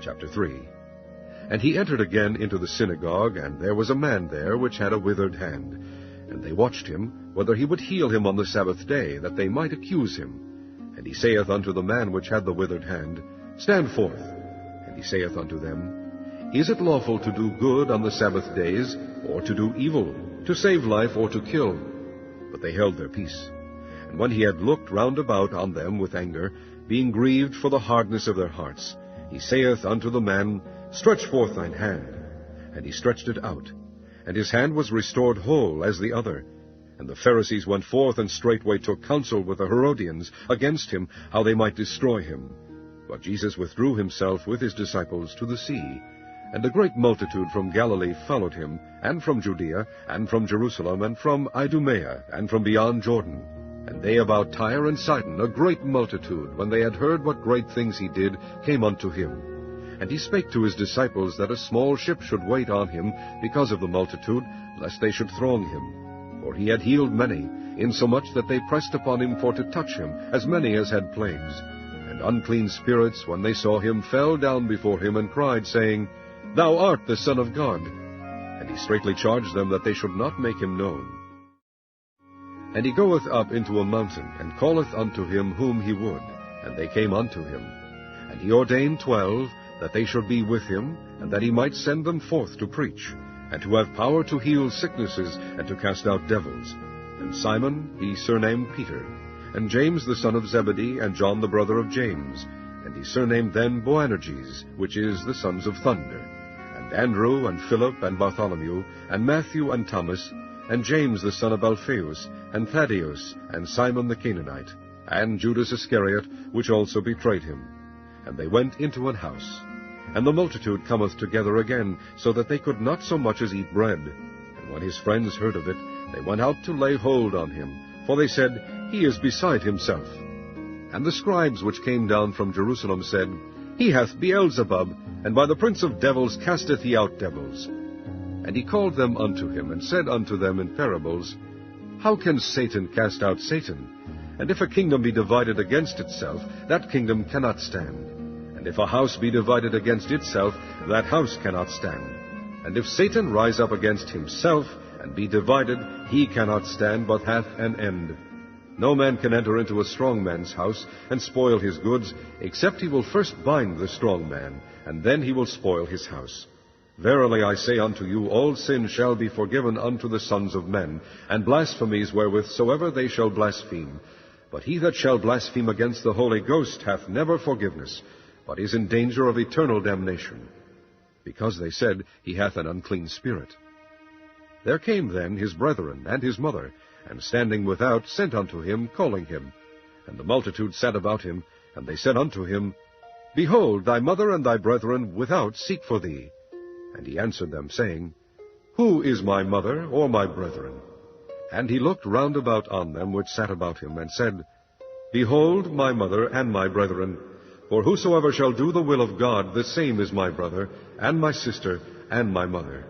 Chapter 3. And he entered again into the synagogue, and there was a man there which had a withered hand. And they watched him, whether he would heal him on the Sabbath day, that they might accuse him. And he saith unto the man which had the withered hand, Stand forth. And he saith unto them, Is it lawful to do good on the Sabbath days, or to do evil, to save life, or to kill? But they held their peace. And when he had looked round about on them with anger, being grieved for the hardness of their hearts, he saith unto the man, Stretch forth thine hand. And he stretched it out. And his hand was restored whole as the other. And the Pharisees went forth, and straightway took counsel with the Herodians against him, how they might destroy him. But Jesus withdrew himself with his disciples to the sea. And a great multitude from Galilee followed him, and from Judea, and from Jerusalem, and from Idumea, and from beyond Jordan. And they about Tyre and Sidon, a great multitude, when they had heard what great things he did, came unto him. And he spake to his disciples that a small ship should wait on him because of the multitude, lest they should throng him. For he had healed many, insomuch that they pressed upon him for to touch him, as many as had plagues. And unclean spirits, when they saw him, fell down before him, and cried, saying, Thou art the Son of God. And he straitly charged them that they should not make him known. And he goeth up into a mountain, and calleth unto him whom he would. And they came unto him. And he ordained 12, that they should be with him, and that he might send them forth to preach, and to have power to heal sicknesses, and to cast out devils. And Simon he surnamed Peter, and James the son of Zebedee, and John the brother of James, and he surnamed then Boanerges, which is the sons of thunder, and Andrew, and Philip, and Bartholomew, and Matthew, and Thomas, and James the son of Alphaeus, and Thaddeus, and Simon the Canaanite, and Judas Iscariot, which also betrayed him. And they went into an house. And the multitude cometh together again, so that they could not so much as eat bread. And when his friends heard of it, they went out to lay hold on him, for they said, He is beside himself. And the scribes which came down from Jerusalem said, He hath Beelzebub, and by the prince of devils casteth he out devils. And he called them unto him, and said unto them in parables, How can Satan cast out Satan? And if a kingdom be divided against itself, that kingdom cannot stand. And if a house be divided against itself, that house cannot stand. And if Satan rise up against himself, and be divided, he cannot stand, but hath an end. No man can enter into a strong man's house, and spoil his goods, except he will first bind the strong man, and then he will spoil his house. Verily I say unto you, all sin shall be forgiven unto the sons of men, and blasphemies wherewith soever they shall blaspheme. But he that shall blaspheme against the Holy Ghost hath never forgiveness, but is in danger of eternal damnation, because they said, He hath an unclean spirit. There came then his brethren and his mother, and standing without sent unto him, calling him. And the multitude sat about him, and they said unto him, Behold, thy mother and thy brethren without seek for thee. And he answered them, saying, Who is my mother or my brethren? And he looked round about on them which sat about him, and said, Behold my mother and my brethren, for whosoever shall do the will of God, the same is my brother, and my sister, and my mother.